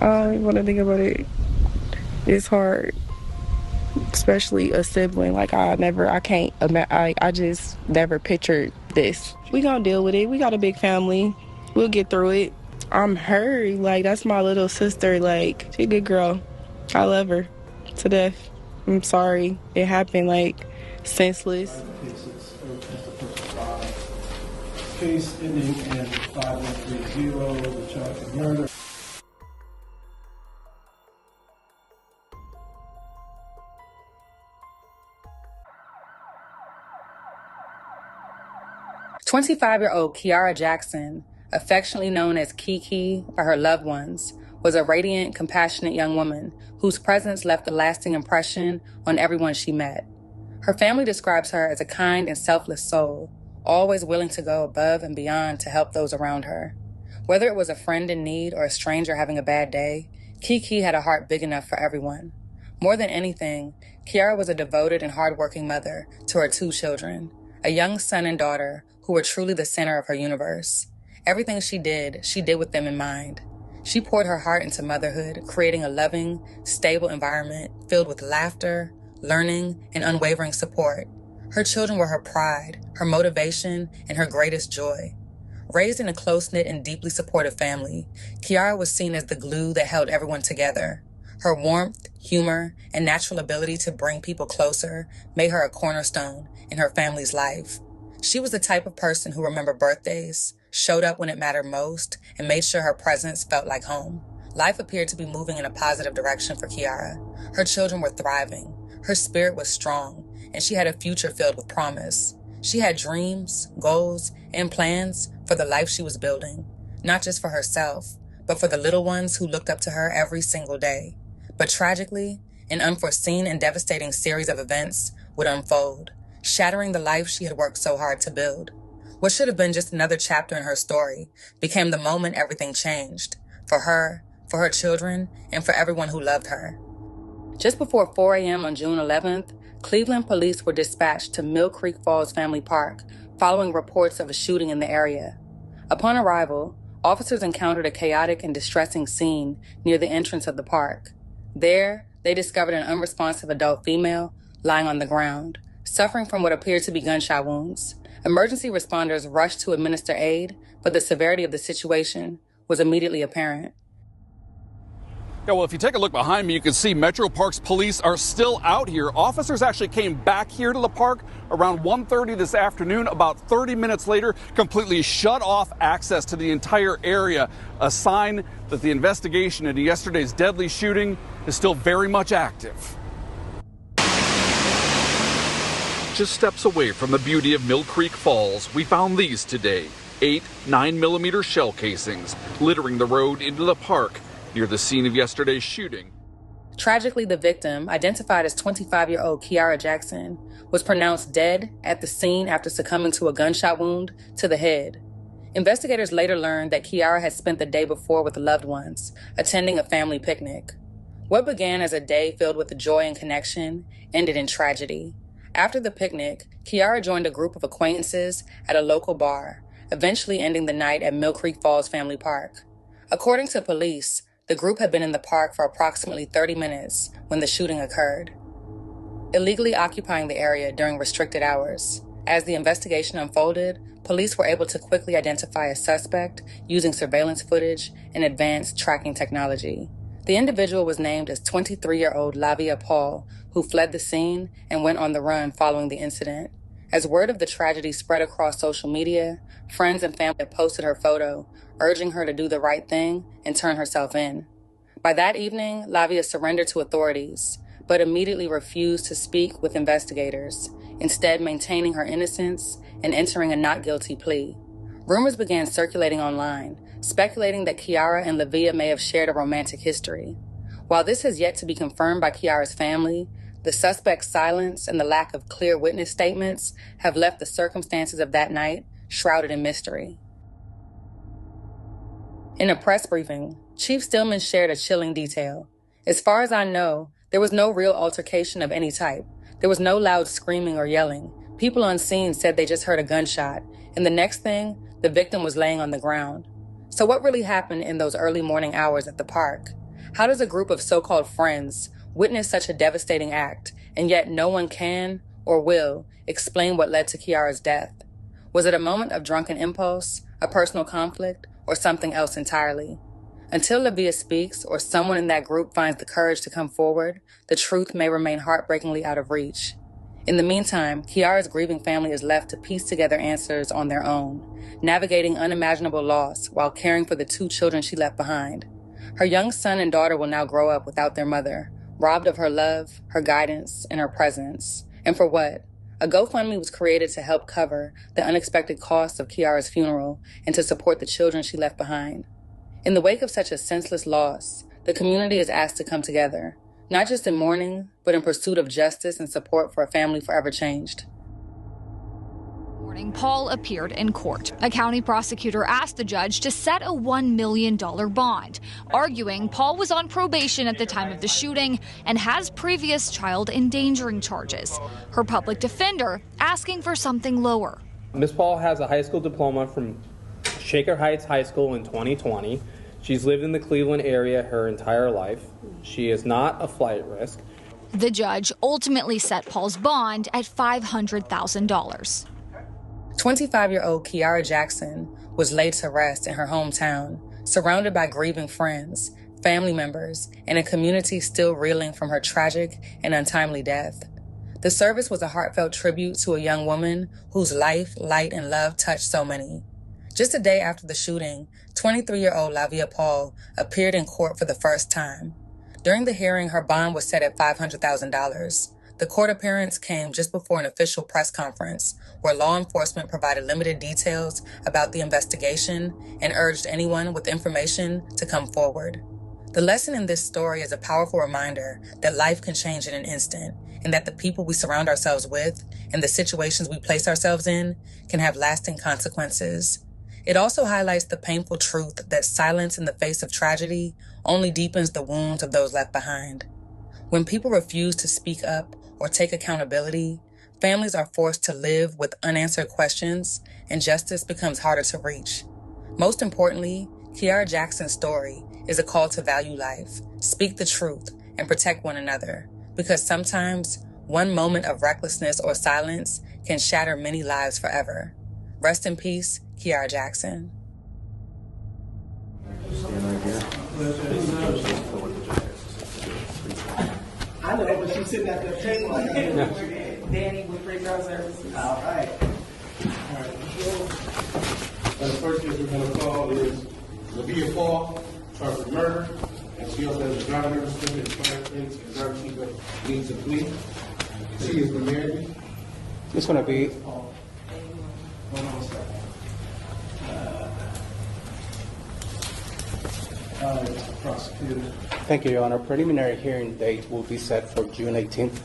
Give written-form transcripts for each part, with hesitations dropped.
I don't even want to think about it. It's hard, especially a sibling. Like I can't, I just never pictured this. We gonna deal with it. We got a big family. We'll get through it. I'm her. Like, that's my little sister. Like, she a good girl. I love her to death. I'm sorry it happened. Like, senseless. Case ending in 5130, the charge of murder. 25-year-old Kiara Jackson, affectionately known as Kiki by her loved ones, was a radiant, compassionate young woman whose presence left a lasting impression on everyone she met. Her family describes her as a kind and selfless soul, always willing to go above and beyond to help those around her. Whether it was a friend in need or a stranger having a bad day, Kiki had a heart big enough for everyone. More than anything, Kiara was a devoted and hardworking mother to her 2 children, a young son and daughter who were truly the center of her universe. Everything she did with them in mind. She poured her heart into motherhood, creating a loving, stable environment filled with laughter, learning, and unwavering support. Her children were her pride, her motivation, and her greatest joy. Raised in a close-knit and deeply supportive family, Kiara was seen as the glue that held everyone together. Her warmth, humor, and natural ability to bring people closer made her a cornerstone in her family's life. She was the type of person who remembered birthdays, showed up when it mattered most, and made sure her presence felt like home. Life appeared to be moving in a positive direction for Kiara. Her children were thriving. Her spirit was strong, and she had a future filled with promise. She had dreams, goals, and plans for the life she was building, not just for herself, but for the little ones who looked up to her every single day. But tragically, an unforeseen and devastating series of events would unfold, shattering the life she had worked so hard to build. What should have been just another chapter in her story became the moment everything changed, for her children, and for everyone who loved her. Just before 4 a.m. on June 11th, Cleveland police were dispatched to Mill Creek Falls Family Park following reports of a shooting in the area. Upon arrival, officers encountered a chaotic and distressing scene near the entrance of the park. There, they discovered an unresponsive adult female lying on the ground, suffering from what appeared to be gunshot wounds. Emergency responders rushed to administer aid, but the severity of the situation was immediately apparent. Yeah, well, if you take a look behind me, you can see Metro Parks police are still out here. Officers actually came back here to the park around 1:30 this afternoon. About 30 minutes later, completely shut off access to the entire area, a sign that the investigation into yesterday's deadly shooting is still very much active. Just steps away from the beauty of Mill Creek Falls, we found these today. 8 9mm shell casings littering the road into the park near the scene of yesterday's shooting. Tragically, the victim, identified as 25-year-old Kiara Jackson, was pronounced dead at the scene after succumbing to a gunshot wound to the head. Investigators later learned that Kiara had spent the day before with loved ones, attending a family picnic. What began as a day filled with joy and connection ended in tragedy. After the picnic, Kiara joined a group of acquaintances at a local bar, eventually ending the night at Mill Creek Falls Family Park. According to police, the group had been in the park for approximately 30 minutes when the shooting occurred, illegally occupying the area during restricted hours. As the investigation unfolded, police were able to quickly identify a suspect using surveillance footage and advanced tracking technology. The individual was named as 23-year-old Kiara Paul, who fled the scene and went on the run following the incident. As word of the tragedy spread across social media, friends and family posted her photo, urging her to do the right thing and turn herself in. By that evening, Kiara surrendered to authorities, but immediately refused to speak with investigators, instead maintaining her innocence and entering a not guilty plea. Rumors began circulating online, speculating that Kiara and Kiara may have shared a romantic history. While this has yet to be confirmed by Kiara's family, the suspect's silence and the lack of clear witness statements have left the circumstances of that night shrouded in mystery. In a press briefing, Chief Stillman shared a chilling detail. As far as I know, there was no real altercation of any type. There was no loud screaming or yelling. People on scene said they just heard a gunshot, and the next thing, the victim was laying on the ground. So what really happened in those early morning hours at the park? How does a group of so-called friends witness such a devastating act, and yet no one can or will explain what led to Kiara's death? Was it a moment of drunken impulse, a personal conflict, or something else entirely? Until Lavia speaks or someone in that group finds the courage to come forward, the truth may remain heartbreakingly out of reach. In the meantime, Kiara's grieving family is left to piece together answers on their own, navigating unimaginable loss while caring for the 2 children she left behind. Her young son and daughter will now grow up without their mother, robbed of her love, her guidance, and her presence. And for what? A GoFundMe was created to help cover the unexpected costs of Kiara's funeral and to support the children she left behind. In the wake of such a senseless loss, the community is asked to come together, not just in mourning, but in pursuit of justice and support for a family forever changed. Paul appeared in court. A county prosecutor asked the judge to set a $1 million bond, arguing Paul was on probation at the time of the shooting and has previous child endangering charges. Her public defender asking for something lower. Ms. Paul has a high school diploma from Shaker Heights High School in 2020. She's lived in the Cleveland area her entire life. She is not a flight risk. The judge ultimately set Paul's bond at $500,000. 25-year-old Kiara Jackson was laid to rest in her hometown, surrounded by grieving friends, family members, and a community still reeling from her tragic and untimely death. The service was a heartfelt tribute to a young woman whose life, light, and love touched so many. Just a day after the shooting, 23-year-old Lavia Paul appeared in court for the first time. During the hearing, her bond was set at $500,000. The court appearance came just before an official press conference where law enforcement provided limited details about the investigation and urged anyone with information to come forward. The lesson in this story is a powerful reminder that life can change in an instant and that the people we surround ourselves with and the situations we place ourselves in can have lasting consequences. It also highlights the painful truth that silence in the face of tragedy only deepens the wounds of those left behind. When people refuse to speak up or take accountability, families are forced to live with unanswered questions and justice becomes harder to reach. Most importantly, Kiara Jackson's story is a call to value life, speak the truth, and protect one another, because sometimes one moment of recklessness or silence can shatter many lives forever. Rest in peace, Kiara Jackson. I know, but she's sitting at that table like Danny with Free Girl Services. All right. And the first case we're going to call is Lavia Paul, charged with murder, and she also has a driver restriction and fire things, and driver seeker needs to plea. She is the married. It's going to be. Hold on a second. Prosecutor. Thank you, Your Honor. Preliminary hearing date will be set for June 18th.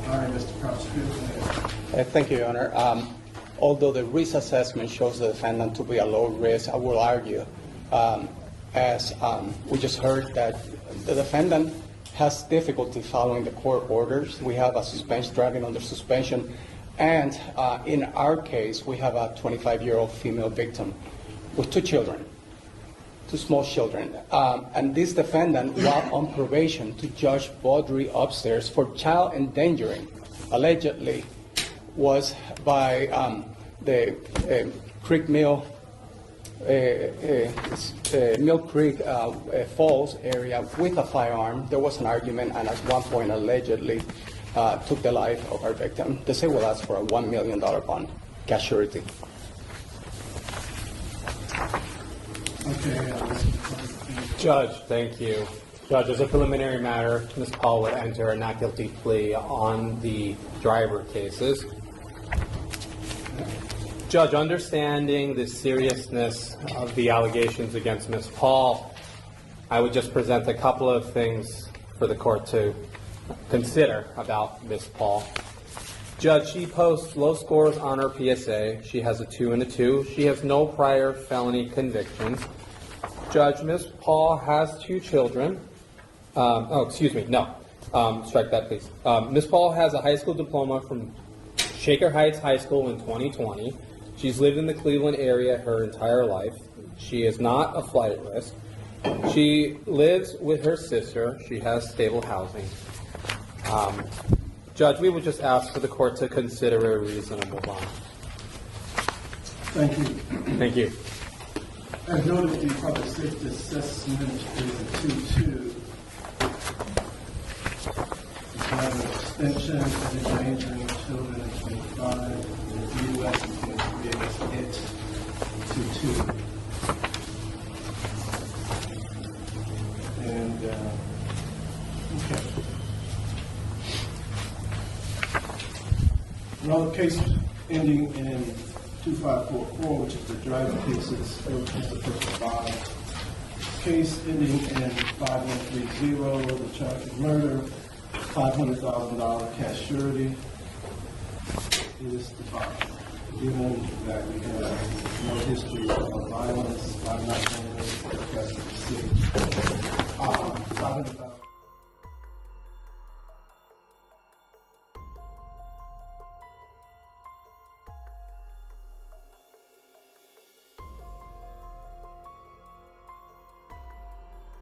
All right, Mr. Prosecutor. Thank you, Your Honor. Although the risk assessment shows the defendant to be a low risk, I will argue, as we just heard, that the defendant has difficulty following the court orders. We have a suspension, driving under suspension, and in our case, we have a 25-year-old female victim with 2 children, 2 small children. And this defendant, while on probation to Judge Baudry upstairs for child endangering, allegedly was by the Creek Mill, Mill Creek Falls area with a firearm. There was an argument, and at one point allegedly took the life of our victim. The state will ask for a $1 million bond, cash surety. Okay. Judge, thank you. Judge, as a preliminary matter, Ms. Paul would enter a not guilty plea on the driver cases. Judge, understanding the seriousness of the allegations against Ms. Paul, I would just present a couple of things for the court to consider about Ms. Paul. Judge, she posts low scores on her PSA. She has a 2 and a 2. She has no prior felony convictions. Judge, Ms. Paul has 2 children. Strike that, please. Ms. Paul has a high school diploma from Shaker Heights High School in 2020. She's lived in the Cleveland area her entire life. She is not a flight risk. She lives with her sister. She has stable housing. Judge, we would just ask for the court to consider a reasonable bond. Thank you. Thank you. As noted, the public safety assessment is a 2-2. Have an extension of endangering children at 25. The U.S. is going to create it 2-2. And, okay. Another case ending in 2544, which is the driving cases, Mr. Bob. Case ending in 5130, the charge of murder, $500,000 cash surety is the bond. Given that we have no history of violence, I'm not going to discuss the city. $500,000.